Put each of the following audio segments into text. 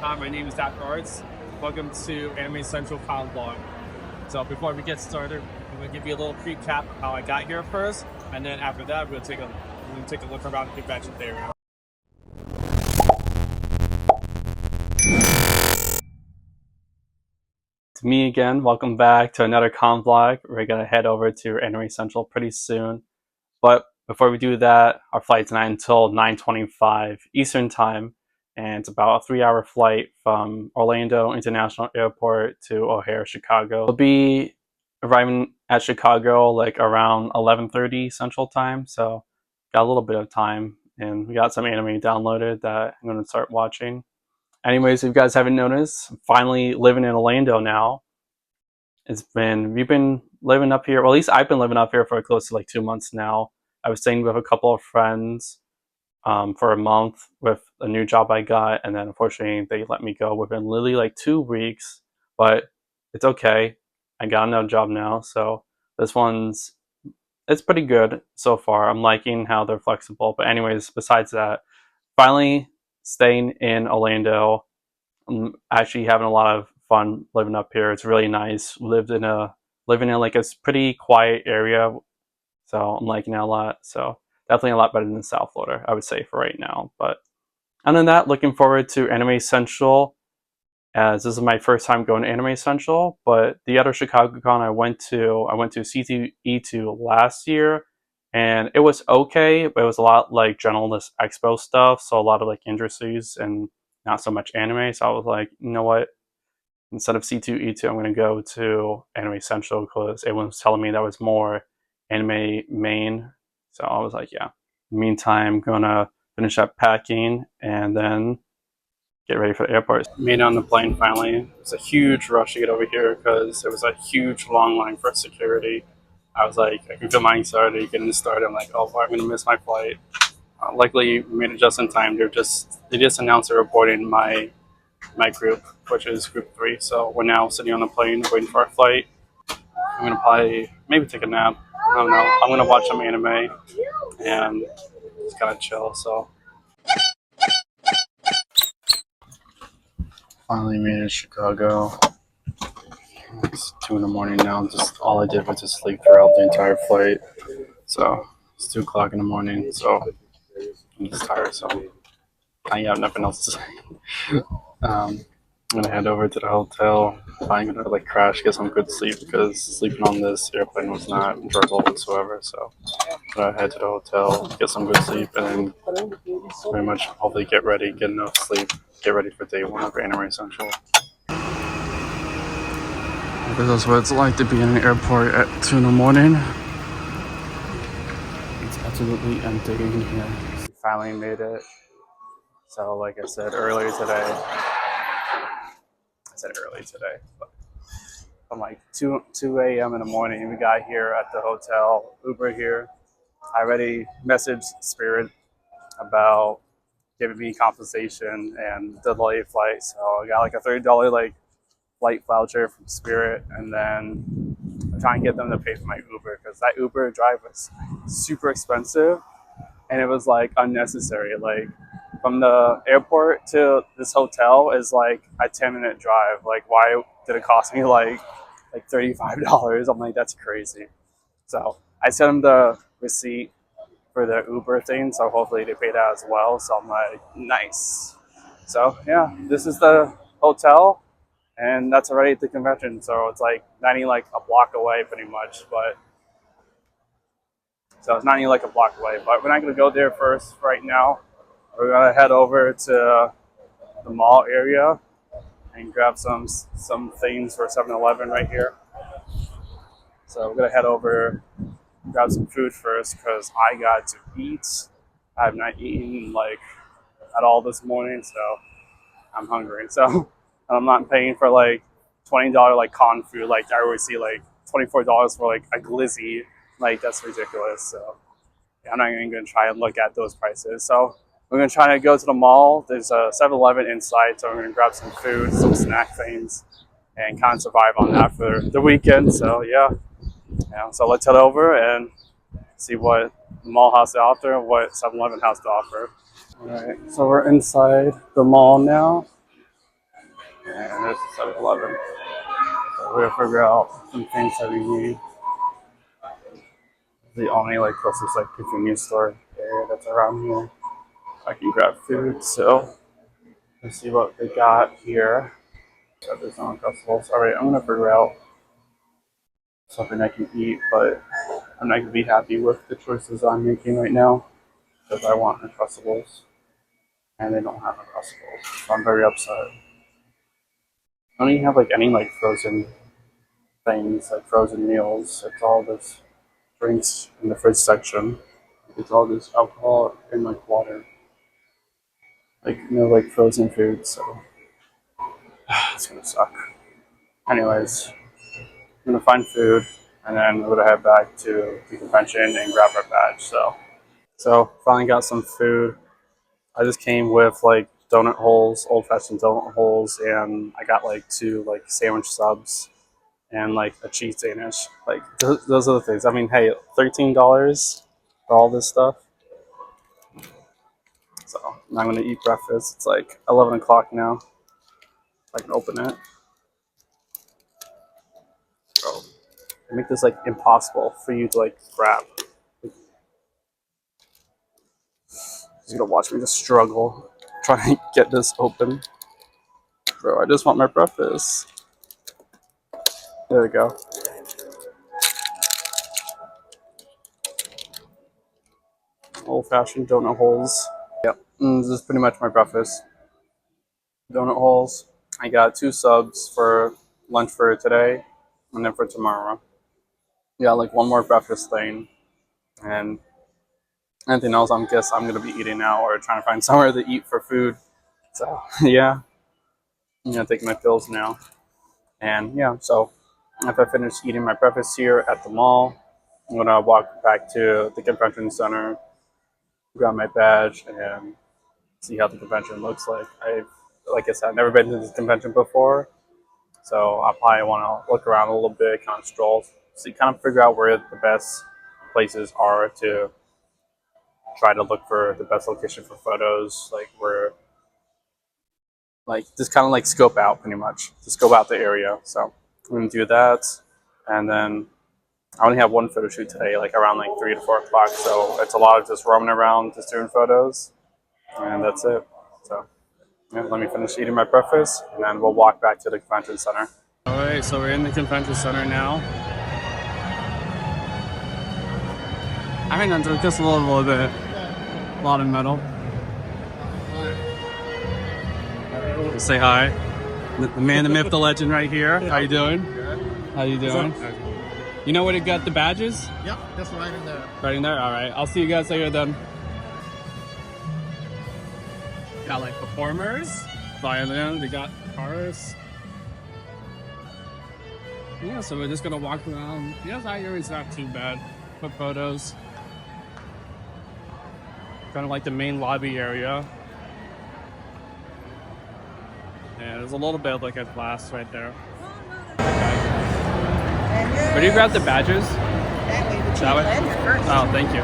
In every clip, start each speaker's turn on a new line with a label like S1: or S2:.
S1: Hi, my name is Dr. Arts. Welcome to Anime Central Cloud Blog. So before we get started, I'm going to give you a little recap of how I got here first, and then after that, we're going to take a look around the convention area. It's me again. Welcome back to another con vlog. We're going to head over to Anime Central pretty soon. But before we do that, our flight's not until 9:25 Eastern Time, and it's about a 3-hour flight from Orlando International Airport to O'Hare, Chicago. We'll be arriving at Chicago like around 11:30 Central Time, so got a little bit of time, and we got some anime downloaded that I'm going to start watching. Anyways, if you guys haven't noticed, I'm finally living in Orlando now. We've been living up here, well, at least I've been living up here for close to like 2 months now. I was staying with a couple of friends for a month with a new job I got, and then unfortunately they let me go within literally like 2 weeks, but it's okay. I got another job now, so this one's it's pretty good so far. I'm liking how they're flexible. But anyways, besides that, finally staying in Orlando. I'm actually having a lot of fun living up here. It's really nice. Living in like a pretty quiet area, so I'm liking it a lot. So definitely a lot better than South Florida, I would say, for right now. But other than that, looking forward to Anime Central, as this is my first time going to Anime Central. But the other Chicago Con I went to C2E2 last year, and it was okay, but it was a lot like generalist expo stuff, so a lot of like industries and not so much anime. So I was like, you know what? Instead of C2E2, I'm going to go to Anime Central because everyone was telling me that was more anime main. So I was like, yeah. In the meantime, I'm going to finish up packing and then get ready for the airport. Made it on the plane finally. It was a huge rush to get over here because there was a huge long line for security. I was like, I can feel my anxiety getting started. I'm like, oh, I'm going to miss my flight. Luckily, we made it just in time. They just announced they're reporting my group, which is group 3. So we're now sitting on the plane waiting for our flight. I'm gonna probably maybe take a nap. I don't know. I'm gonna watch some anime and just kind of chill. So finally made it to Chicago. It's 2 in the morning now. Just all I did was just sleep throughout the entire flight. So it's 2 o'clock in the morning. So I'm just tired. So I have nothing else to say. I'm gonna head over to the hotel. I'm gonna like crash, get some good sleep because sleeping on this airplane was not enjoyable whatsoever. So I'm gonna head to the hotel, get some good sleep, and then pretty much hopefully get ready, get enough sleep, get ready for day 1 of Anime Central. This is what it's like to be in an airport at 2 in the morning. It's absolutely empty in here. We finally made it. So like I said earlier today, but from like 2 a.m. in the morning. We got here at the hotel, Uber here. I already messaged Spirit about giving me compensation and delayed flight. So I got like a $30 like flight voucher from Spirit, and then I'm trying to get them to pay for my Uber because that Uber drive was super expensive and it was like unnecessary. Like from the airport to this hotel is like a 10-minute drive. Like why did it cost me like $35? I'm like, that's crazy. So I sent them the receipt for the Uber thing, so hopefully they pay that as well. So I'm like, nice. So yeah, this is the hotel, and that's already at the convention. So it's like not even like a block away, pretty much. But so it's not even like a block away. But we're not gonna go there first right now. We're gonna head over to the mall area and grab some things for 7-Eleven right here. So we're gonna head over, grab some food first because I got to eat. I have not eaten like at all this morning, so I'm hungry. So I'm not paying for like $20 like con food. Like I always see like $24 for like a glizzy. Like that's ridiculous. So yeah, I'm not even gonna try and look at those prices. So we're gonna try to go to the mall. There's a 7-Eleven inside, so we're gonna grab some food, some snack things, and kind of survive on that for the weekend. So yeah. So let's head over and see what the mall has to offer and what 7-Eleven has to offer. All right, so we're inside the mall now. And there's a 7-Eleven. So we're gonna figure out some things that we need. The only like closest like convenience store area that's around here. I can grab food. So let's see what they got here. So there's no Uncrustables. All right, I'm gonna figure out something I can eat, but I'm not gonna be happy with the choices I'm making right now because I want Uncrustables and they don't have Uncrustables. So I'm very upset. I don't even have like any like frozen things, like frozen meals. It's all this drinks in the fridge section. It's all this alcohol and like water. Like no like frozen food, so it's gonna suck. Anyways, I'm gonna find food and then we're gonna head back to the convention and grab our badge. So finally got some food. I just came with like donut holes, old fashioned donut holes, and I got like 2 like sandwich subs and like a cheese Danish. Like those are the things. I mean, hey, $13 for all this stuff. So now I'm gonna eat breakfast. It's like 11 o'clock now. I can open it. So I make this like impossible for you to like grab. You're gonna watch me just struggle trying to get this open. Bro, I just want my breakfast. There we go. Old-fashioned donut holes. Yep, this is pretty much my breakfast. Donut holes. I got 2 subs for lunch for today, and then for tomorrow. Yeah, like 1 more breakfast thing, and anything else I'm gonna be eating now or trying to find somewhere to eat for food. So yeah, I'm gonna take my pills now, and yeah. So after I finish eating my breakfast here at the mall, I'm gonna walk back to the convention center, grab my badge, and see how the convention looks like. Like I said, I've never been to this convention before, so I probably want to look around a little bit, kind of stroll, see, kind of figure out where the best places are to try to look for the best location for photos, like where, like just kind of like scope out pretty much, to scope out the area. So I'm gonna do that, and then I only have 1 photo shoot today, like around like 3 to 4 o'clock. So it's a lot of just roaming around, just doing photos, and that's it. So. Yeah, let me finish eating my breakfast, and then we'll walk back to the convention center. All right, so we're in the convention center now. I mean, just a little bit. A lot of metal. Say hi. The man, the myth, the legend right here. How you doing?
S2: Good.
S1: How you doing? You know where to get the badges?
S2: Yep, that's right in there.
S1: Right in there? All right. I'll see you guys later then. Got like performers, violin, they got cars. Yeah, so we're just gonna walk around. Yeah, that area's not too bad for photos. Kind of like the main lobby area. And there's a little bit of like a glass right there. Where do you grab the badges? That way? Oh, thank you.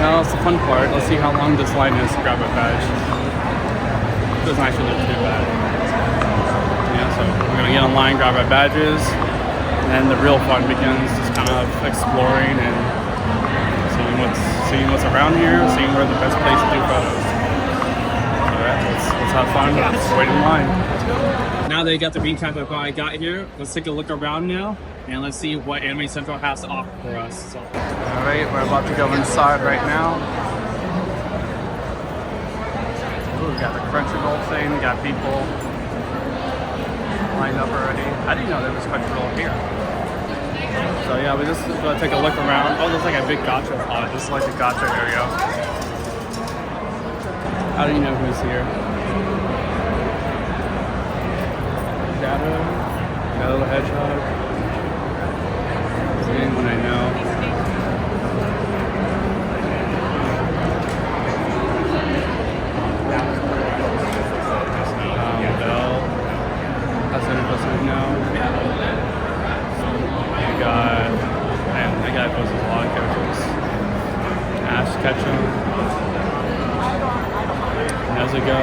S1: Now it's the fun part. Let's see how long this line is to grab a badge. It doesn't actually look too bad. Yeah, so we're gonna get online, grab our badges, and then the real fun begins, just kind of exploring and seeing what's around here, seeing where the best place to do photos. Alright, let's have fun. Let's wait in line. Now that you got the recap of what I got here, let's take a look around now. And let's see what Anime Central has to offer for us. So. Alright, we're about to go inside right now. Ooh, we got the Crunchyroll thing, we got people lined up already. I didn't know there was Crunchyroll here. So yeah, we're just gonna take a look around. Oh, there's like a big gacha spot. This is like the gacha area. How do you know who's here? Shadow, the Hedgehog. Anyone I know. Bell. That's anyone else I know. You got, man, that guy poses a lot of characters. Ash Ketchum. years ago.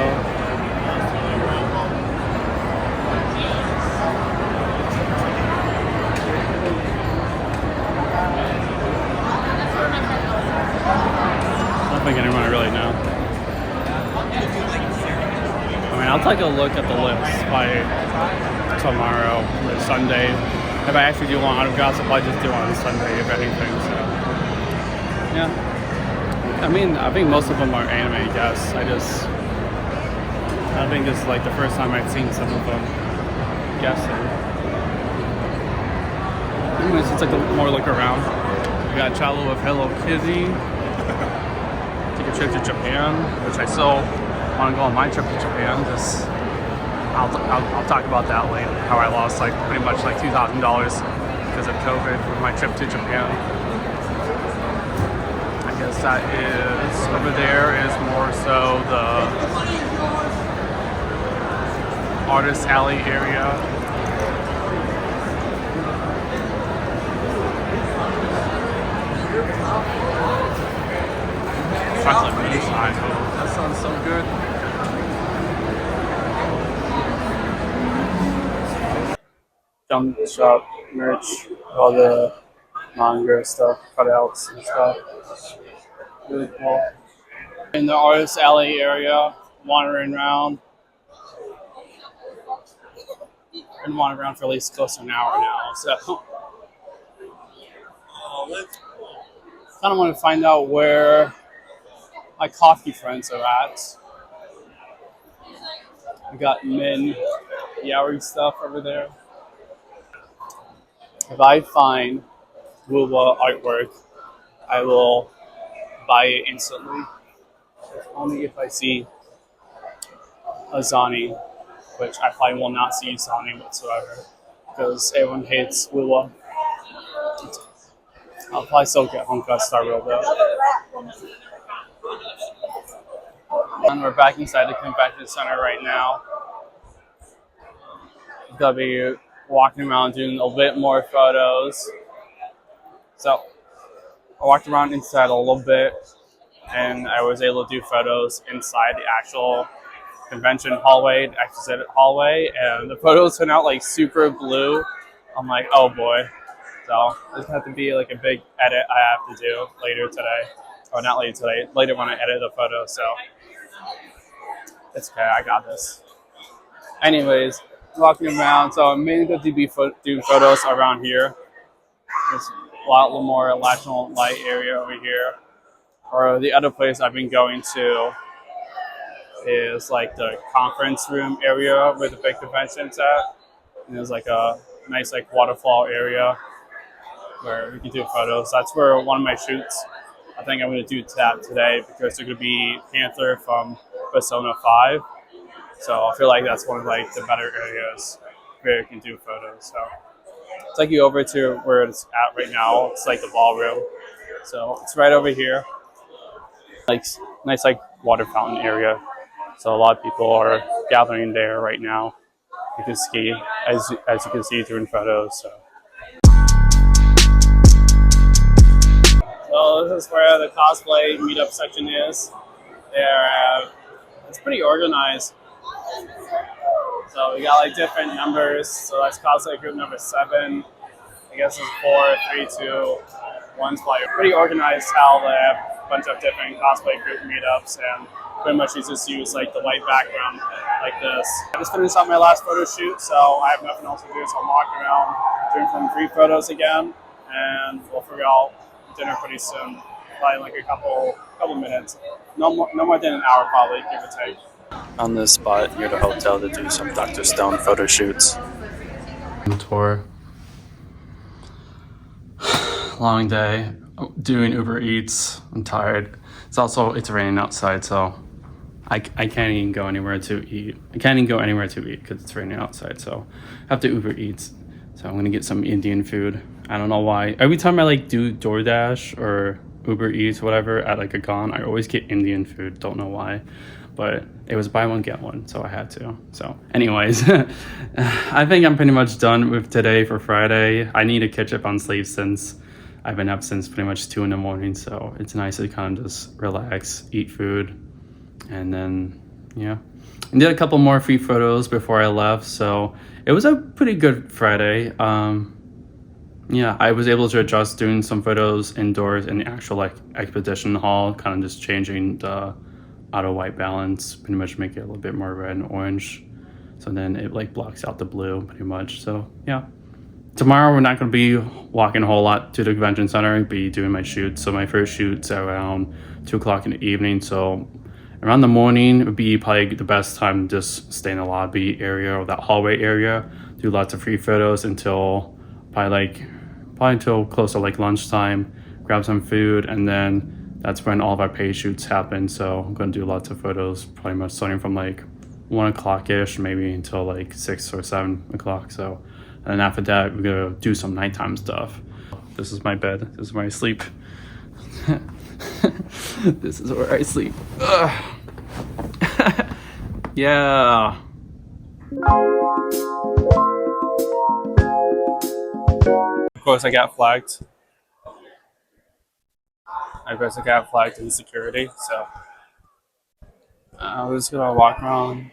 S1: I don't think anyone really know. I mean, I'll take a look at the list by tomorrow or Sunday. If I actually do want autographs, I'll probably just do on Sunday, if anything. So, yeah. I mean, I think most of them are anime guests. I think this is like the first time I've seen some of them guessing. Anyways, let's take a more look around. We got Chalo with Hello Kitty. Take a trip to Japan, which I still want to go on my trip to Japan. Just I'll talk about that later. How I lost like pretty much like $2,000 because of COVID for my trip to Japan. I guess that is over there is more so the Artist Alley area. Chocolate moonshine. Oh, that sounds so good. Jump shop merch, all the manga stuff, cutouts and stuff. Really cool. In the Artist Alley area, wandering around. Been wandering around for at least close to an hour now, so kind of want to find out where my coffee friends are at. We got Min Yaoi stuff over there. If I find Wuwa artwork, I will buy it instantly. Only if I see Azani, which I probably will not see Azani whatsoever, because everyone hates Wuwa. I'll probably still get Honka Star Rail though. And we're back inside the convention center right now. Gonna be walking around doing a bit more photos. So I walked around inside a little bit and I was able to do photos inside the actual convention hallway, the exit hallway, and the photos turned out like super blue. I'm like, oh boy. So this has to be like a big edit I have to do later today. Or not later today, later when I edit the photo, so it's okay, I got this. Anyways, walking around, so I'm mainly going to do photos around here. There's a lot more national light area over here. Or the other place I've been going to is like the conference room area where the big convention's at. And there's like a nice like waterfall area where we can do photos. That's where one of my shoots, I think I'm going to do that today because they're going to be Panther from Persona 5. So I feel like that's one of like the better areas where you can do photos. So I'll take you over to where it's at right now. It's like the ballroom. So it's right over here. Like nice like water fountain area. So a lot of people are gathering there right now. You can ski as you can see through in photos. So this is where the cosplay meetup section is. It's pretty organized. So we got like different numbers. So that's cosplay group number 7. I guess it's 4, 3, 2, 1's probably pretty organized how they have a bunch of different cosplay group meetups, and pretty much you just use like the white background like this. I just finished up my last photo shoot, so I have nothing else to do, so I'm walking around doing some free photos again, and we'll figure out dinner pretty soon. Probably like a couple minutes. No more than an hour probably, give or take. On this spot near the hotel to do some Dr. Stone photo shoots. Tour. Long day. Doing Uber Eats. I'm tired. It's raining outside, so I can't even go anywhere to eat. I can't even go anywhere to eat because it's raining outside, so I have to Uber Eats. So I'm gonna get some Indian food. I don't know why. Every time I like do DoorDash or Uber Eats, whatever, at like a con, I always get Indian food. Don't know why, but it was buy one get one, so I had to. So anyways, I think I'm pretty much done with today for Friday. I need to catch up on sleep since I've been up since pretty much 2 in the morning, so it's nice to kind of just relax, eat food, and then Yeah. And did a couple more free photos before I left, so it was a pretty good Friday. Yeah, I was able to adjust doing some photos indoors in the actual like expedition hall, kind of just changing the auto white balance, pretty much make it a little bit more red and orange. So then it like blocks out the blue pretty much. So yeah. Tomorrow we're not going to be walking a whole lot to the convention center. I'll be doing my shoots. So my first shoot's around 2 o'clock in the evening. So around the morning would be probably the best time to just stay in the lobby area or that hallway area. Do lots of free photos until probably until close to like lunchtime. Grab some food, and then that's when all of our paid shoots happen. So I'm going to do lots of photos, pretty much starting from like 1 o'clock ish, maybe until like 6 or 7 o'clock. So, and then after that, we're gonna do some nighttime stuff. This is my bed. This is where I sleep. This is where I sleep. Yeah. Of course, I got flagged. In security. So I'm just gonna walk around,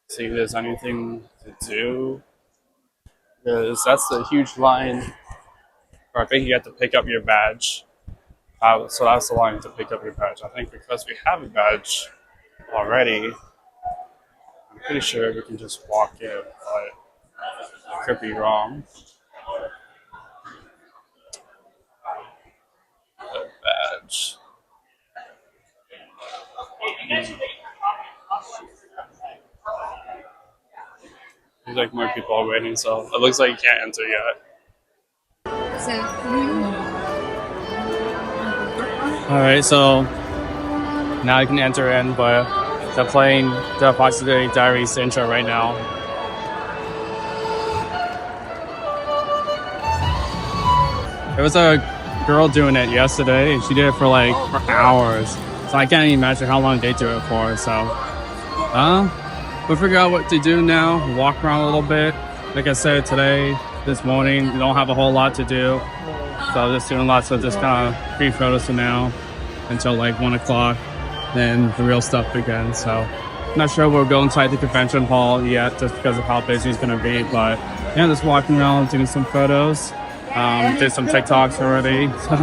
S1: see if there's anything to do. Because that's the huge line. Or I think you have to pick up your badge. So that's the line to pick up your badge. I think because we have a badge already, I'm pretty sure we can just walk in, but I could be wrong. The badge. Seems like more people are waiting, so it looks like you can't enter yet. Alright, so now you can enter in, but they're playing the Possibility Diaries intro right now. There was a girl doing it yesterday, and she did it for hours. So I can't even imagine how long they do it for. So, we'll figure out what to do now. Walk around a little bit. Like I said this morning, we don't have a whole lot to do. So just doing lots of just kind of free photos for now until like 1 o'clock. Then the real stuff begins. So not sure we'll go inside the convention hall yet just because of how busy it's going to be. But yeah, just walking around, doing some photos. Did some TikToks already. So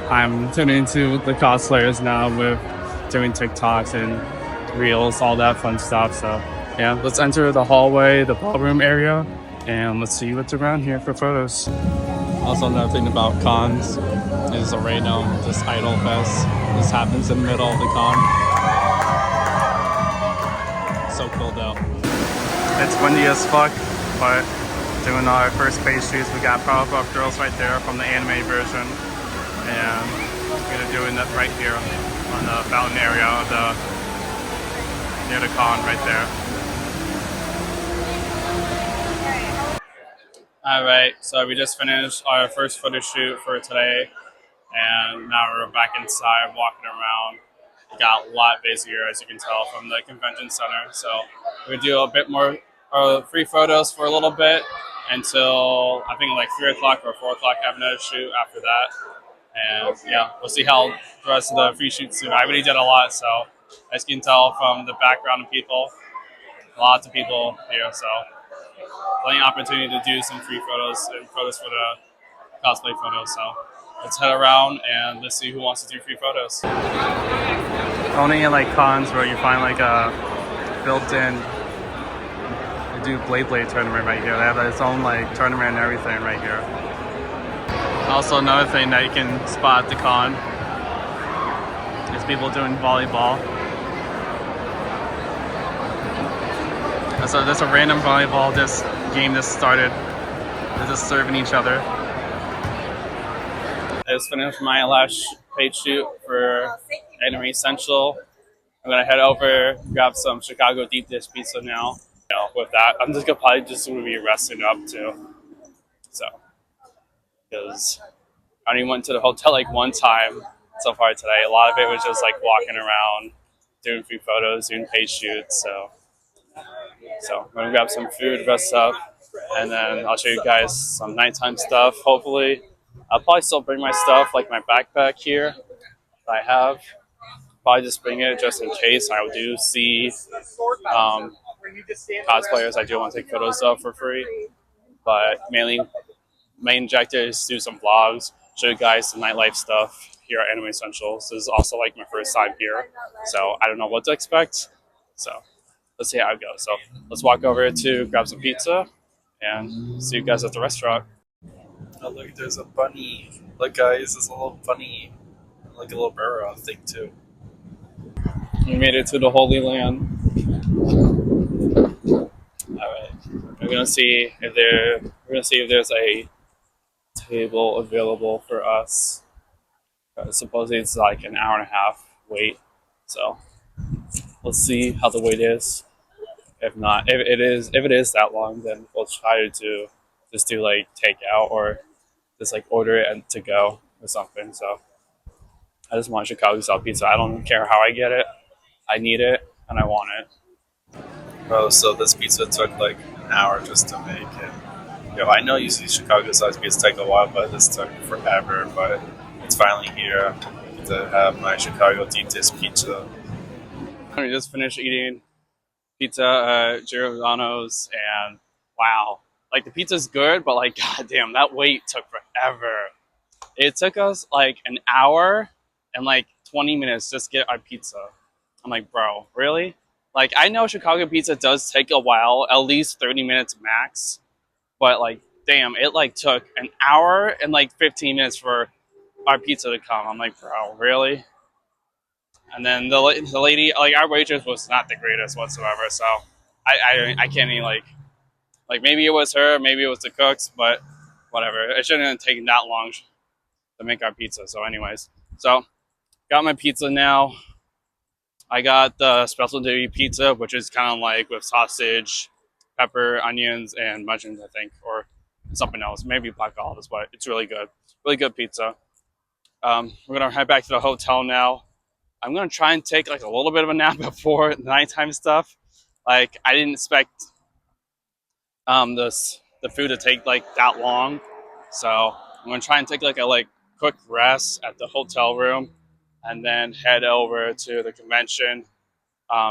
S1: I'm turning into the cosplayers now with doing TikToks and reels, all that fun stuff. So yeah, let's enter the hallway, the ballroom area, and let's see what's around here for photos. Also, another thing about cons is right now this Idol Fest. This happens in the middle of the con. So cool though. It's windy as fuck, but doing our first space shoots, we got Powerpuff Girls right there from the anime version, and we're gonna doing that right here on the fountain area of near the con right there. Alright, so we just finished our first photo shoot for today, and now we're back inside walking around. It got a lot busier, as you can tell, from the convention center. So we do a bit more free photos for a little bit until I think like 3 o'clock or 4 o'clock. Have another shoot after that. And yeah, we'll see how the rest of the free shoots do. I already did a lot, so as you can tell from the background of people, lots of people here. So plenty of opportunity to do some free photos and photos for the cosplay photos. So let's head around and let's see who wants to do free photos. Only in like cons where you find like a built-in, they do Blade tournament right here. They have its own like tournament and everything right here. Also another thing that you can spot at the con is people doing volleyball. So there's a random volleyball game just started. They're just serving each other. I just finished my last paid shoot for Anime Central. I'm gonna head over, grab some Chicago deep dish pizza now. With that, I'm just gonna be resting up too. So, because I only went to the hotel like one time so far today. A lot of it was just like walking around, doing free photos, doing paid shoots. So I'm gonna grab some food, rest up, and then I'll show you guys some nighttime stuff. Hopefully, I'll probably still bring my stuff, like my backpack here that I have. probably just bring it just in case I do see cosplayers I do want to take photos of for free. But mainly, main objective is to do some vlogs, show you guys some nightlife stuff here at Anime Essentials. This is also like my first time here, so I don't know what to expect. So let's see how it goes. So let's walk over to grab some pizza and see you guys at the restaurant.
S2: Oh, look, there's a bunny. Look, guys, there's a little bunny. Like a little burrow thing, too.
S1: We made it to the Holy Land. All right, we're gonna see if there's a table available for us. Supposedly it's like an hour and a half wait, so let's see how the wait is. If not, if it is that long, then we'll try to just do like takeout or just like order it and to go or something. So I just want Chicago style pizza. I don't care how I get it. I need it and I want it.
S2: Oh, so this pizza took like an hour just to make it. I know usually Chicago-sized pizzas take a while, but this took forever. But it's finally here to have my Chicago deep dish pizza.
S1: We just finished eating pizza at Giordano's, and wow, like the pizza's good, but like goddamn, that wait took forever. It took us like an hour and like 20 minutes just to get our pizza. I'm like, bro, really? Like, I know Chicago pizza does take a while, at least 30 minutes max, but like, damn, it like took an hour and like 15 minutes for our pizza to come. I'm like, bro, really? And then the lady, like our waitress, was not the greatest whatsoever. So I can't even like maybe it was her, maybe it was the cooks, but whatever. It shouldn't have taken that long to make our pizza. So anyways, so got my pizza now. I got the specialty pizza, which is kind of like with sausage, pepper, onions, and mushrooms, I think, or something else, maybe black olives, but it's really good pizza. We're gonna head back to the hotel now. I'm gonna try and take like a little bit of a nap before the nighttime stuff. Like I didn't expect the food to take like that long, so I'm gonna try and take like a quick rest at the hotel room, and then head over to the convention.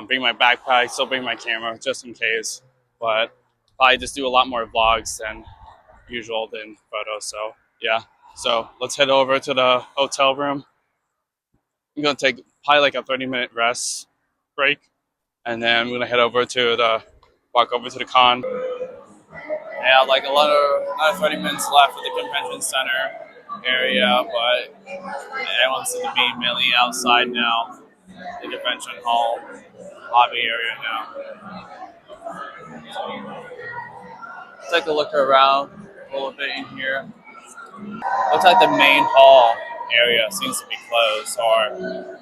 S1: Bring my backpack, still bring my camera just in case, but probably just do a lot more vlogs than usual than photos. So yeah, so let's head over to the hotel room. I'm gonna take probably like a 30-minute rest break, and then I'm gonna head over to walk over to the con. Yeah, like another 30 minutes left at the convention center area, but everyone seems to be mainly outside now, the convention hall lobby area now. Take a look around a little bit in here. Looks like the main hall area seems to be closed, or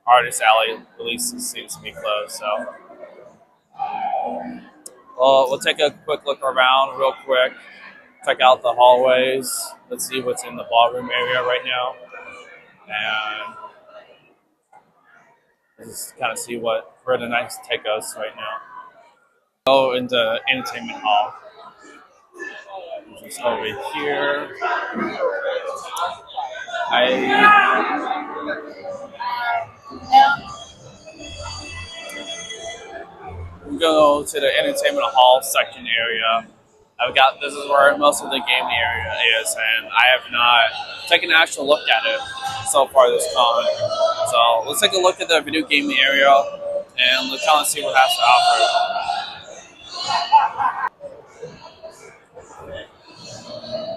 S1: artist alley at least seems to be closed. So, we'll take a quick look around real quick. Check out the hallways. Let's see what's in the ballroom area right now, and just kind of see where the nights take us right now. Go into entertainment hall, which is over here. We go to the entertainment hall section area. This is where most of the gaming area is, and I have not taken an actual look at it so far this con. So let's take a look at the video gaming area and let's kind of see what has to offer.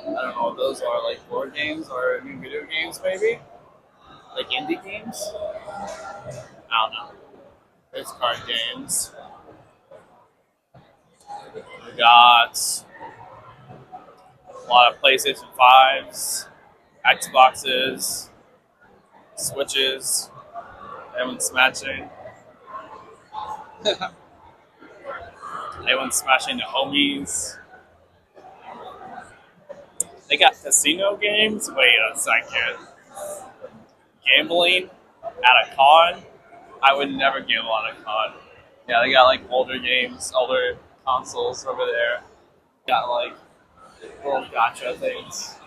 S1: I don't know what those are, like board games or new video games, maybe? Like indie games? I don't know. There's card games. We got a lot of PlayStation 5s, Xboxes, Switches. Everyone's smashing. Everyone's smashing the homies. They got casino games? Wait a second. Gambling at a con? I would never gamble at a con. Yeah, they got like older games, older consoles over there. Got like little gotcha things.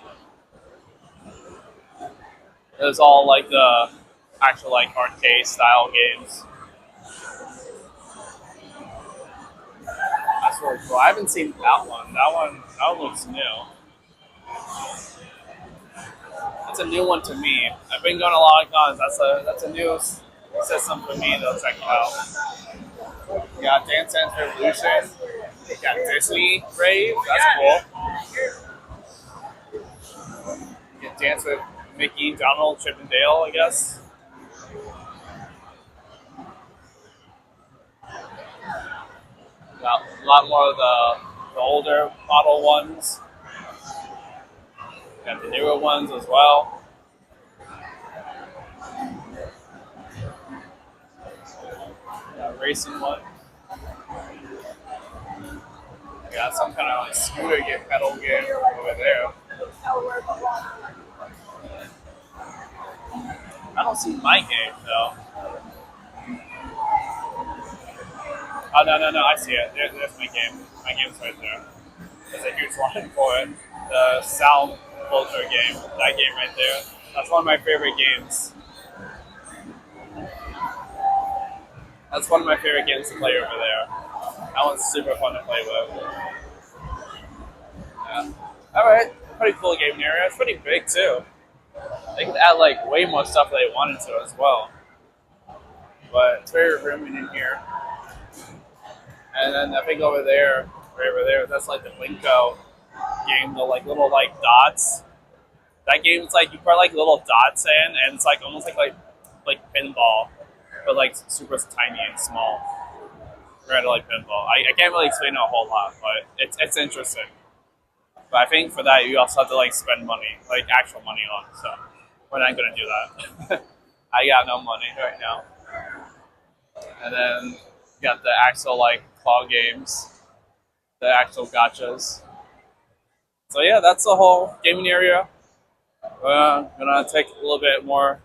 S1: There's all like the
S3: actual like arcade style games. That's really cool. I haven't seen that one. That one looks new. That's a new one to me. I've been going to a lot of cons. That's a new system for me to check out. You got Dance Dance Revolution. You got Disney Rave. That's cool. You can dance with Mickey, Donald, Chip, and Dale, I guess. Got a lot more of the older model ones. Got the newer ones as well. Got a racing one. Got some kind of like scooter game, pedal game over there. I don't see my game though. Oh no! I see it. There's my game. My game's right there. There's a huge line for it. The Sound Culture game. That game right there. That's one of my favorite games. That's one of my favorite games to play over there. That one's super fun to play with. Yeah. All right. Pretty cool game area. It's pretty big too. They could add like way more stuff if they wanted to as well. But it's very roomy in here. And then I think right over there, that's like the Linko game, the like little like dots. That game is like you put like little dots in, and it's like almost like pinball, but like super tiny and small. Compared to like pinball, I can't really explain it a whole lot, but it's interesting. But I think for that you also have to like spend money, like actual money on. So we're not gonna do that. I got no money right now. And then you got the actual like claw games, the actual gotchas. So yeah, that's the whole gaming area. Gonna take a little bit more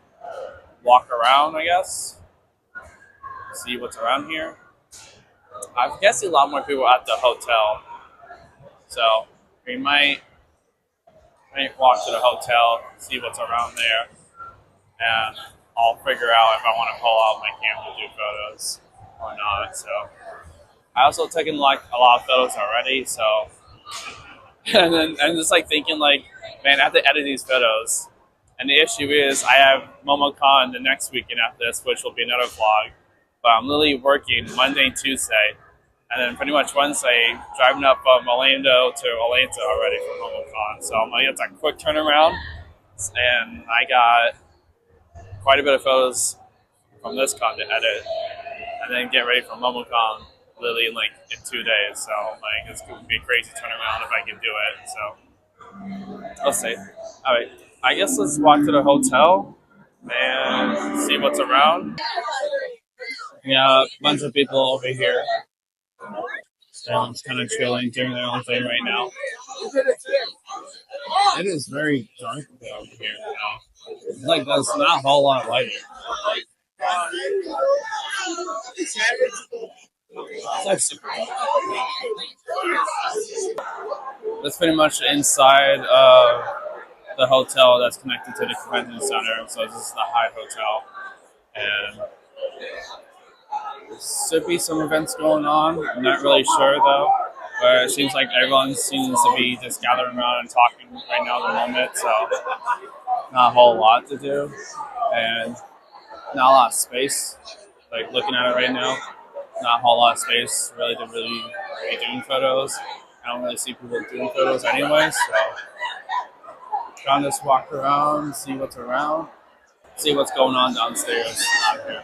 S3: walk around, I guess. See what's around here. I'm guessing a lot more people at the hotel, so we might walk to the hotel, see what's around there, and I'll figure out if I want to pull out my camera to do photos or not. So I also taken like a lot of photos already, so and then I'm just like thinking like, man, I have to edit these photos. And the issue is I have MomoCon the next weekend after this, which will be another vlog. But I'm literally working Monday and Tuesday, and then pretty much Wednesday driving up from Orlando to Atlanta already for MomoCon. So I'm like, it's a quick turnaround, and I got quite a bit of photos from this con to edit, and then get ready for MomoCon literally in 2 days. So like it's gonna be a crazy turnaround if I can do it. So let's see. All right, I guess let's walk to the hotel and see what's around. Yeah, a bunch of people over here. Everyone's kind of chilling, doing their own thing right now. It is very dark down here now. Like there's not a whole lot of lighting. It's like super dark. That's pretty much inside of the hotel that's connected to the convention center. So this is the Hyatt Hotel, and there should be some events going on. I'm not really sure though, but it seems like everyone seems to be just gathering around and talking right now at the moment. So not a whole lot to do, and not a lot of space. Like looking at it right now, not a whole lot of space really to really be doing photos. I don't really see people doing photos anyway, so trying to just walk around, see what's around, see what's going on downstairs out here.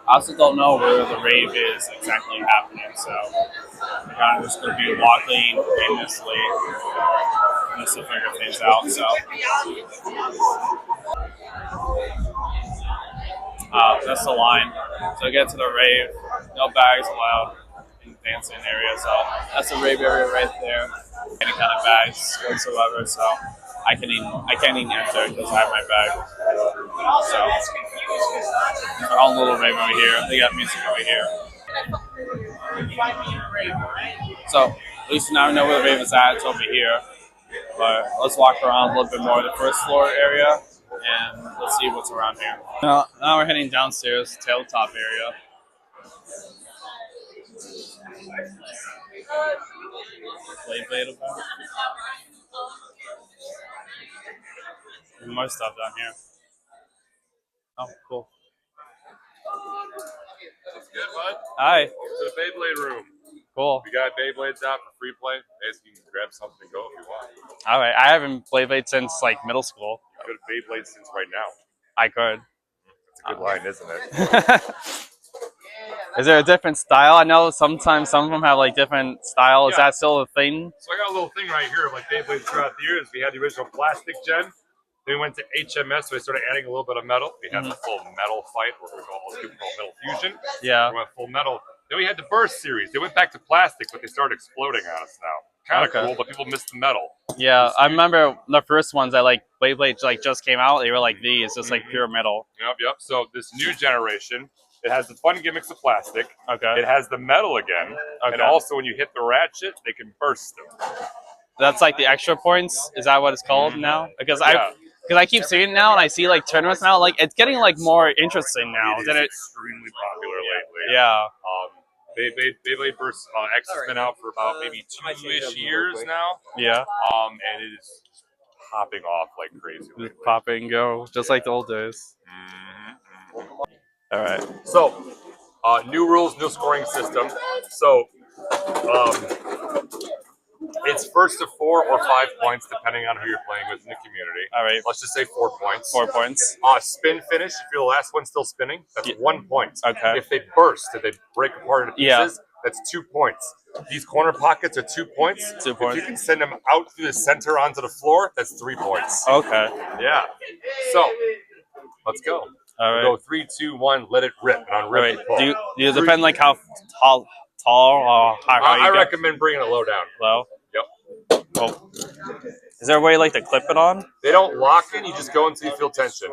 S3: I also don't know where the rave is exactly happening, so I'm kind of just going to be walking aimlessly just to figure things out. So that's the line. So get to the rave, no bags allowed in the dancing area. So that's the rave area right there. Any kind of bags whatsoever. So I can't even enter because I have my bag. So our own little rave over here. They got music over here. So at least now I know where the rave is at. It's over here. But let's walk around a little bit more. The first floor area. and let's see what's around here. Now we're heading downstairs, tabletop area. Blade about. More stuff down here. Oh, cool.
S4: What's good, bud?
S3: Hi.
S4: Welcome to the Beyblade room.
S3: Cool.
S4: We got Beyblades out for free play. Basically, you can grab something and go if you want.
S1: All right, I haven't Beyblade since like middle school.
S4: Good Beyblade since right now.
S1: I could.
S4: It's a good line, isn't it?
S1: Is there a different style? I know sometimes some of them have like different style. Is
S4: Yeah.
S1: that still a thing?
S4: So I got a little thing right here of like Beyblades throughout the years. We had the original plastic gen. Then we went to HMS, so we started adding a little bit of metal. We had the full metal fight, where we call metal fusion.
S1: Yeah.
S4: We went full metal. Then we had the burst series. They went back to plastic, but they started exploding on us now. Kind of cool, but people missed the metal.
S1: Yeah, I remember the first ones that like Beyblade like just came out. They were like these, just like pure metal.
S4: Yep. So this new generation, it has the fun gimmicks of plastic.
S1: Okay.
S4: It has the metal again, and also when you hit the ratchet, they can burst them.
S1: That's like the extra points. Is that what it's called now? Because I keep seeing it now, and I see like tournaments now. Like it's getting like more interesting now.
S4: It is extremely popular lately.
S1: Yeah.
S4: Beyblade Burst X has been out for about maybe 2-ish years now.
S1: Yeah.
S4: And it is popping off like crazy.
S1: Just pop it and go, just like the old days. All right.
S4: So, new rules, new scoring system. So, it's first to 4 or 5 points, depending on who you're playing with in the community.
S1: All right.
S4: Let's just say 4 points.
S1: 4 points.
S4: Spin finish, if you're the last one still spinning, that's 1 point.
S1: Okay.
S4: If they burst, if they break apart into pieces, that's 2 points. These corner pockets are 2 points.
S1: 2 points.
S4: If you can send them out through the center onto the floor, that's 3 points.
S1: Okay.
S4: Yeah. So, let's go.
S1: All right.
S4: We'll go 3, 2, 1, let it rip. And on rip,
S1: All right. Do you depend like how tall or how you
S4: I
S1: go?
S4: recommend bringing it low down.
S1: Low?
S4: Yep.
S1: Oh. Is there a way like to clip it on?
S4: They don't lock in. You just go until you feel tension.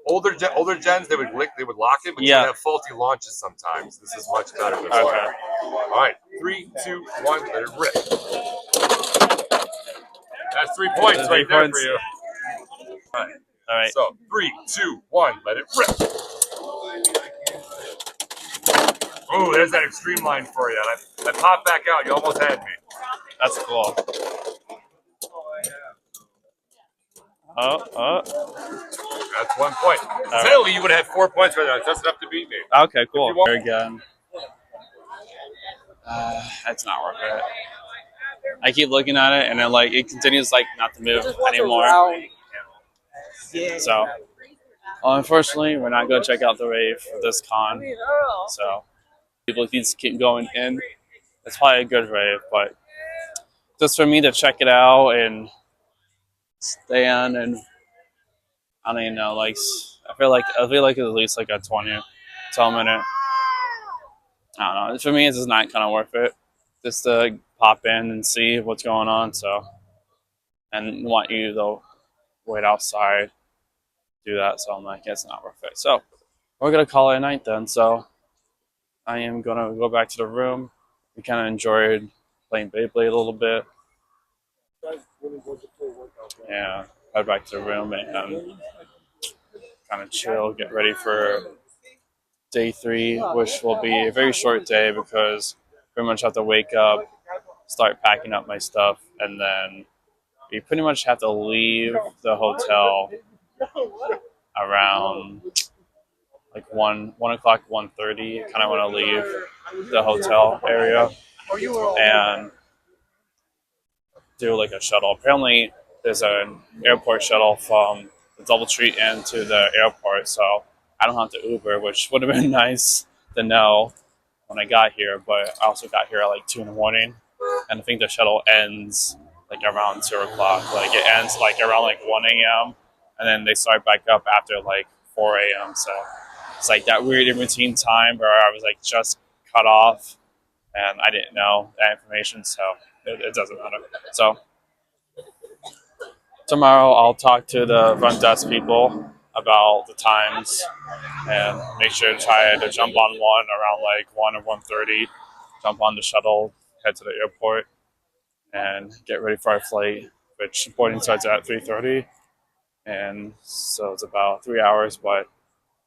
S4: Older gens, they would lock it, but you have faulty launches sometimes. This is much better. Okay. All right. 3, 2, 1, let it rip. That's 3 points right there for you. All right. So 3, 2, 1, let it rip. Oh, there's that extreme line for you. I popped back out. You almost had me.
S1: That's cool.
S4: That's 1 point. Silly, you would have had 4 points right there. That's enough to beat me.
S1: Okay, cool. Very good. That's not worth it. I keep looking at it, and then like it continues like not to move anymore. So, unfortunately, we're not going to check out the rave for this con. So, people keep going in. It's probably a good rave, but just for me to check it out and stand and I don't even know, like I feel like it's at least like a 20 minute. I don't know. For me, it's just not kind of worth it. Just to pop in and see what's going on. So, and want you to wait outside, do that. So I'm like, it's not worth it. So we're gonna call it a night then. So I am gonna go back to the room. We kind of enjoyed playing Beyblade a little bit. Yeah, head back to the room and kind of chill, get ready for day 3, which will be a very short day because pretty much have to wake up, start packing up my stuff, and then we pretty much have to leave the hotel around like 1 o'clock, 1:30. Kind of want to leave the hotel area and do like a shuttle. Apparently, there's an airport shuttle from the DoubleTree into the airport, so I don't have to Uber, which would have been nice to know when I got here. But I also got here at like 2 in the morning, and I think the shuttle ends like around 2 o'clock. Like it ends like around like 1 a.m. and then they start back up after like 4 a.m. So it's like that weird in between time where I was like just cut off, and I didn't know that information, so it doesn't matter. So tomorrow I'll talk to the front desk people about the times and make sure to try to jump on one around like 1 or 1:30, jump on the shuttle, head to the airport, and get ready for our flight, which boarding starts at 3:30.
S3: and so it's about 3 hours. But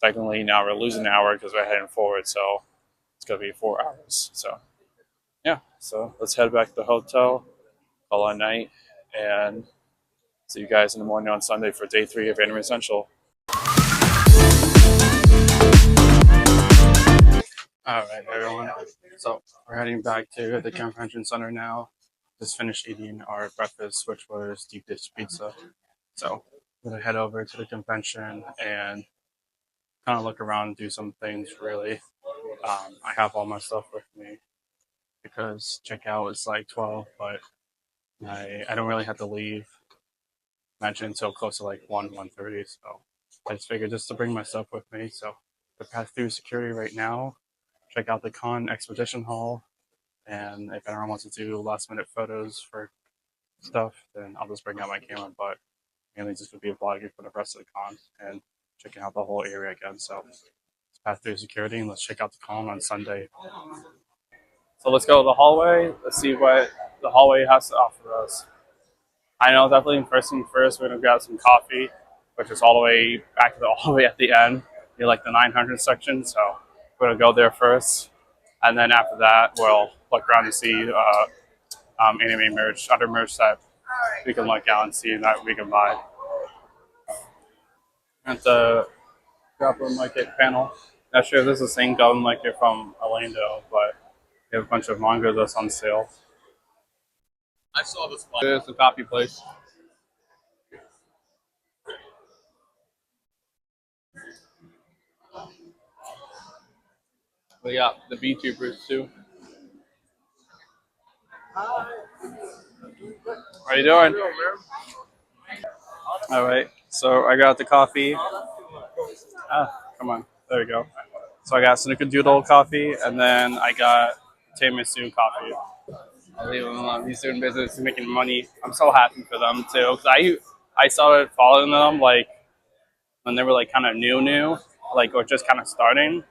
S3: technically now we're losing an hour because we're heading forward, so it's gonna be 4 hours. So yeah, so let's head back to the hotel, call it a night, and see you guys in the morning on Sunday for day 3 of Anime Essential. All right, everyone. So we're heading back to the convention center now. Just finished eating our breakfast, which was deep dish pizza. So we're gonna head over to the convention and kind of look around and do some things. Really, I have all my stuff with me because checkout is like 12, but I don't really have to leave. Imagine until close to like 1:30. So I just figured just to bring my stuff with me. So to pass through security right now, check out the con expedition hall. And if anyone wants to do last minute photos for stuff, then I'll just bring out my camera. But mainly just to be a vlogger for the rest of the con and checking out the whole area again. So let's pass through security and let's check out the con on Sunday. So let's go to the hallway. Let's see what the hallway has to offer us. I know definitely first thing first, we're gonna grab some coffee, which is all the way back to the all the way at the end, near like the 900 section. So we're gonna go there first, and then after that, we'll look around to see anime merch, other merch that we can look out and see that we can buy. At the Goblin Market panel, not sure if this is the same Goblin Market from Orlando, but they have a bunch of manga that's on sale.
S4: I saw this one.
S3: There's the coffee place. We got the VTubers too. How you doing? All right. So I got the coffee. Come on. There we go. So I got Snickerdoodle coffee, and then I got Tiramisu coffee. I'll leave them alone. He's doing business, he's making money. I'm so happy for them too. 'Cause I started following them like when they were like kind of new, like or just kind of starting.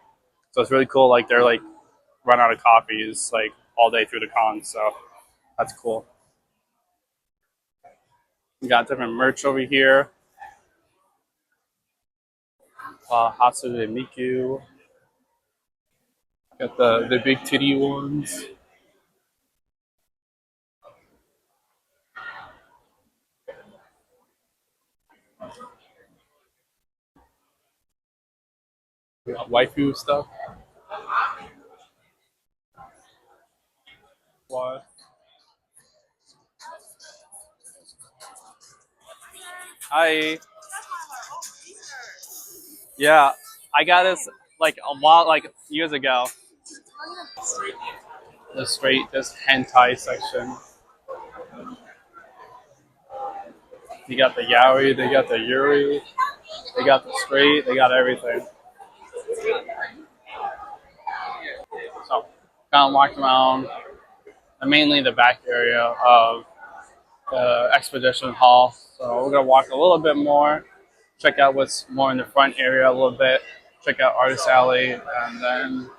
S3: So it's really cool. Like they're like run out of copies like all day through the con. So that's cool. We got different merch over here. Hatsune Miku. Got the big titty ones. We got waifu stuff. What? Hi. Yeah, I got this like a while, like years ago. This hentai section. You got the yaoi, they got the yuri, they got the straight, they got everything. So, kind of walked around, mainly the back area of the expedition hall. So we're gonna walk a little bit more, check out what's more in the front area a little bit, check out Artist Alley, and then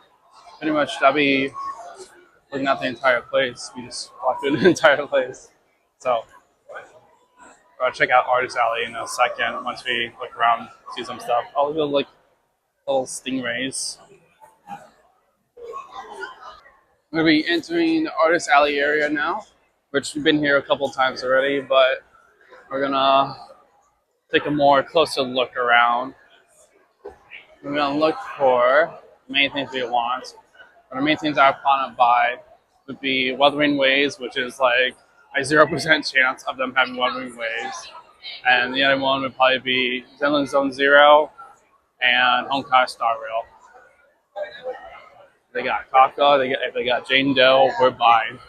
S3: pretty much that'll be looking at the entire place. We just walked through the entire place. So I'll check out Artist Alley in a second once we look around, see some stuff. Oh, look like little stingrays. We're going to be entering the Artist Alley area now, which we've been here a couple times already, but we're going to take a more closer look around. We're going to look for the main things we want. But the main things I want to buy would be Wuthering Waves, which is like a 0% chance of them having Wuthering Waves. And the other one would probably be Zenlin Zone Zero and Honkai Star Rail. They got Kaka, if they got Jane Doe, we're buying.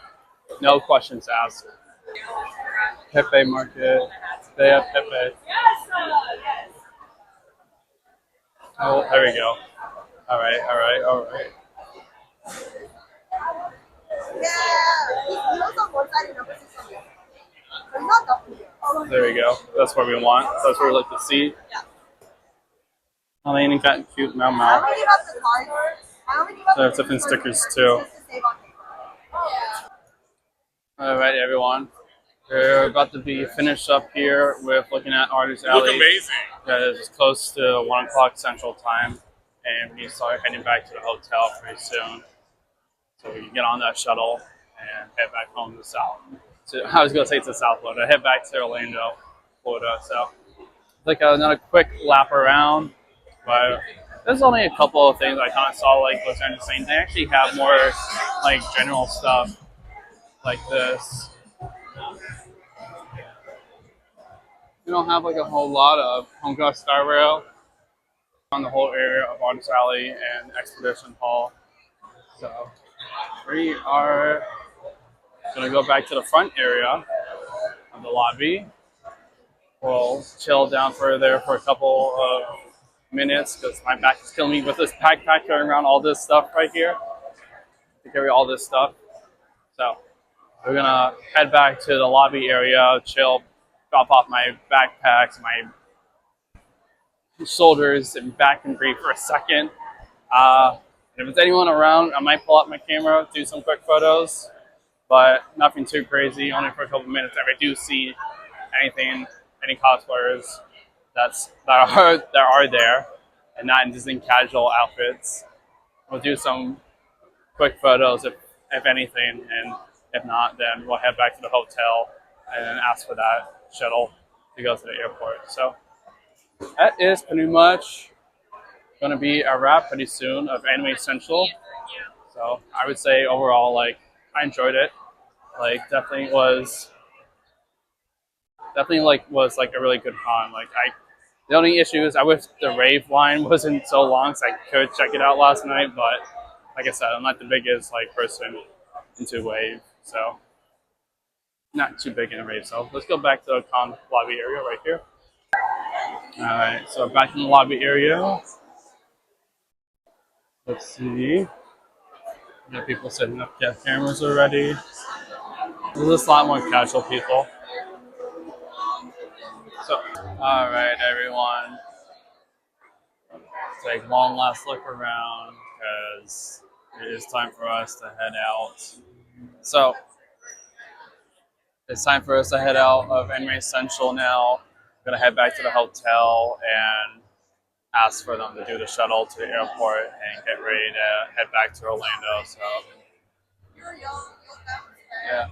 S3: No questions asked. Pepe Market, they have Pepe. Oh, there we go. All right. There we go. That's what we want. That's what we like to see. Oh, they even got cute Mau. There's different stickers too. All right, everyone.
S1: They're about to be finished up here with looking at Artist Alley.
S4: Look amazing.
S1: It's close to 1 o'clock Central Time, and we start heading back to the hotel pretty soon. So we can get on that shuttle and head back home to the south. I was going to say to South Florida, head back to Orlando, Florida. So like another quick lap around, but there's only a couple of things I kind of saw like was interesting. They actually have more like general stuff like this. We don't have like a whole lot of Homecross Star Rail on the whole area of Artist Alley and Expedition Hall. So we are gonna go back to the front area of the lobby. We'll chill down further for a couple of minutes because my back is killing me with this backpack carrying around all this stuff right here to carry all this stuff. So we're gonna head back to the lobby area, chill, drop off my backpacks, my shoulders, and back and breathe for a second. If there's anyone around, I might pull out my camera, do some quick photos, but nothing too crazy, only for a couple minutes. If I do see anything, any cosplayers that are there and not in just in casual outfits, we'll do some quick photos if anything, and if not, then we'll head back to the hotel and then ask for that shuttle to go to the airport. So that is pretty much going to be a wrap pretty soon of Anime Central. So I would say overall, like, I enjoyed it. Like, definitely was like a really good con. The only issue is I wish the rave line wasn't so long, so I could check it out last night. But like I said, I'm not the biggest like person into wave, so not too big in a rave. So let's go back to the con lobby area right here. All right, so back in the lobby area. Let's see. We got people setting up cameras already. There's a lot more casual people. So, all right, everyone. Take one last look around because it is time for us to head out. So, it's time for us to head out of Anime Central now. We're gonna head back to the hotel and ask for them to do the shuttle to the airport and get ready to head back to Orlando. So, yeah,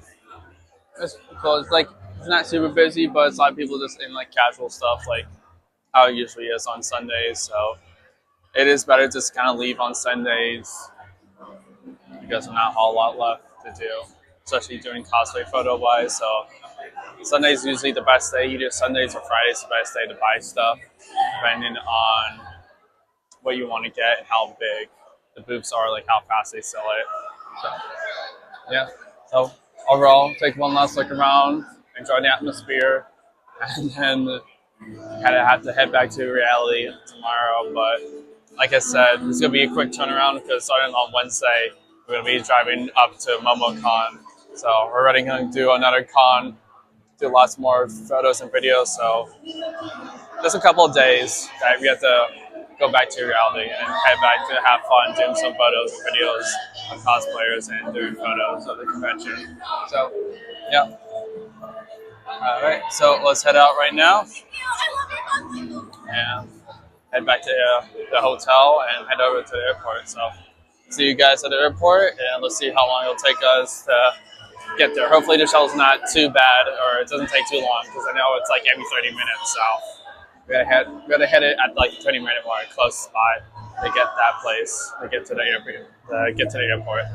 S1: it's cool. It's like it's not super busy, but it's a lot of people just in like casual stuff, like how it usually is on Sundays. So it is better to just kind of leave on Sundays because there's not a whole lot left to do, especially doing cosplay photo wise. So Sunday's usually the best day. Either Sundays or Fridays the best day to buy stuff, depending on what you want to get and how big the booths are, like how fast they sell it. So, yeah. So overall, take one last look around, enjoy the atmosphere, and then kind of have to head back to reality tomorrow. But like I said, it's gonna be a quick turnaround because starting on Wednesday, we're gonna be driving up to MomoCon. So we're already gonna do another con, do lots more photos and videos. So just a couple of days that we have to go back to reality and head back to have fun doing some photos and videos of cosplayers and doing photos of the convention. So, yeah. All right, so let's head out right now and head back to the hotel and head over to the airport. So, see you guys at the airport, and let's see how long it'll take us to get there. Hopefully the shuttle's not too bad, or it doesn't take too long, because I know it's like every 30 minutes. So we gotta hit it at like 20-minute mark, close spot to get that place, to get to the airport.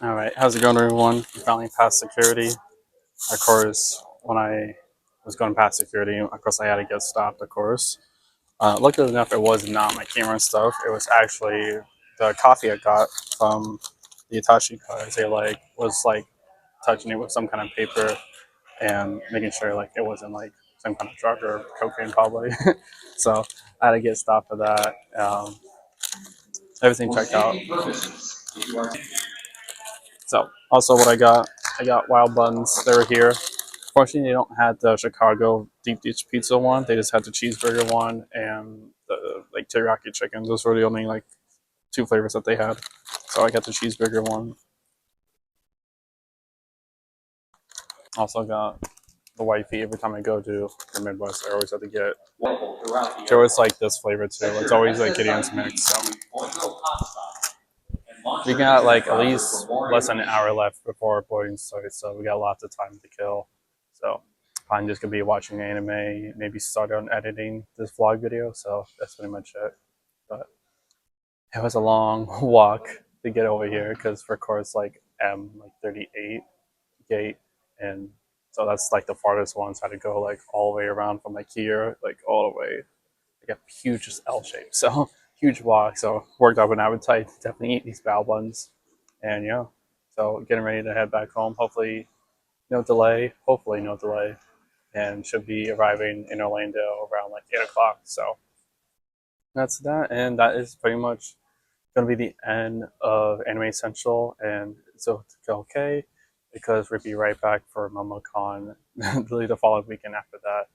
S1: All right, how's it going, everyone? We finally passed security. Of course, when I was going past security, of course I had to get stopped. Of course, luckily enough, it was not my camera and stuff. It was actually the coffee I got from the Itachi cars. They was touching it with some kind of paper and making sure like it wasn't like some kind of drug or cocaine probably. So I had to get stopped for that. Everything checked out. So also what I got wild buns. They were here. Fortunately, they don't have the Chicago deep dish pizza one. They just had the cheeseburger one and the like teriyaki chicken. Those were the only like two flavors that they had. So I got the cheeseburger one. Also got the wifey every time I go to the Midwest. I always have to get. They always like this flavor too. It's always like Gideon's mix. So we got like at least less than an hour left before boarding starts, so we got lots of time to kill. So I'm just gonna be watching anime, maybe start on editing this vlog video. So that's pretty much it. But it was a long walk to get over here because for course like M like 38 gate, and so that's like the farthest ones. Had to go like all the way around from like here, like all the way like a huge L shape. So huge walk. So worked up an appetite. Definitely eat these bao buns, and yeah. So getting ready to head back home. Hopefully no delay. Hopefully no delay, and should be arriving in Orlando around like 8 o'clock. So that's that, and that is pretty much gonna be the end of Anime Essential, and so it's okay because we'll be right back for MomoCon the following weekend after that.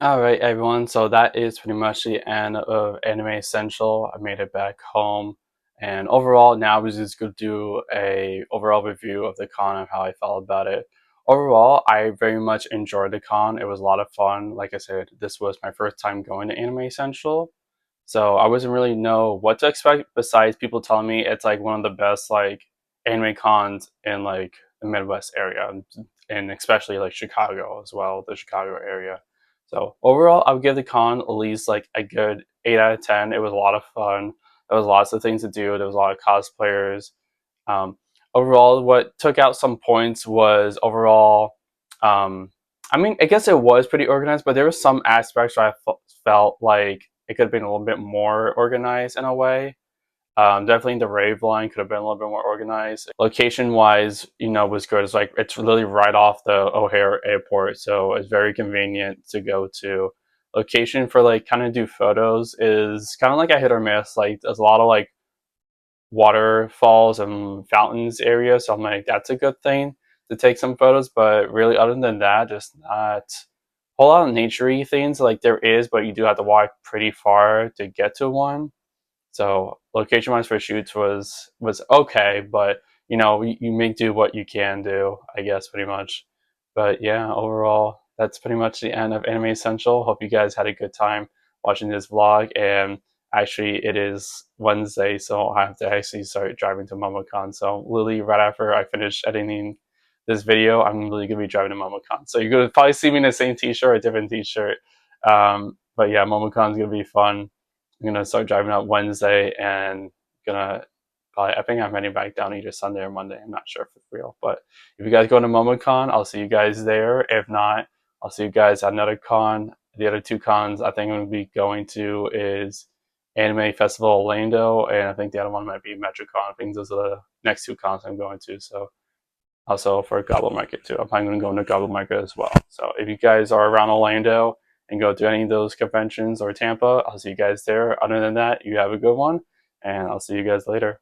S1: All right, everyone. So that is pretty much the end of Anime Essential. I made it back home, and overall, now we're just gonna do a overall review of the con and how I felt about it. Overall, I very much enjoyed the con. It was a lot of fun. Like I said, this was my first time going to Anime Essential, so I wasn't really know what to expect. Besides people telling me it's like one of the best like anime cons in like the Midwest area, and especially like Chicago as well, the Chicago area. So overall, I would give the con at least like a good 8 out of 10. It was a lot of fun. There was lots of things to do. There was a lot of cosplayers. Um, Overall, what took out some points was overall. Um, I mean, I guess it was pretty organized, but there were some aspects where I felt like it could have been a little bit more organized in a way. Definitely the rave line could have been a little bit more organized. Location wise, was good. It's like it's really right off the O'Hare Airport, so it's very convenient to go to. Location for like kind of do photos is kind of like a hit or miss. Like there's a lot of like waterfalls and fountains area, so I'm like that's a good thing to take some photos. But really, other than that, just not a whole lot of naturey things. Like there is, but you do have to walk pretty far to get to one. So location wise for shoots was okay, but you make do what you can do, I guess, pretty much. But yeah, overall, that's pretty much the end of Anime Essential. Hope you guys had a good time watching this vlog. And actually, it is Wednesday, so I have to actually start driving to MomoCon. So literally right after I finish editing this video, I'm really gonna be driving to MomoCon. So you're gonna probably see me in the same T-shirt, a different T-shirt. But yeah, MomoCon's gonna be fun. I'm gonna start driving up Wednesday and gonna probably I think I'm heading back down either Sunday or Monday. I'm not sure if it's real. But if you guys go to MomoCon, I'll see you guys there. If not, I'll see you guys at another con. The other two cons I think I'm gonna be going to is Anime Festival Orlando, and I think the other one might be MetroCon. I think those are the next two cons I'm going to. So also for Goblin Market too. I'm probably going to go into Goblin Market as well. So if you guys are around Orlando and go to any of those conventions or Tampa, I'll see you guys there. Other than that, you have a good one, and I'll see you guys later.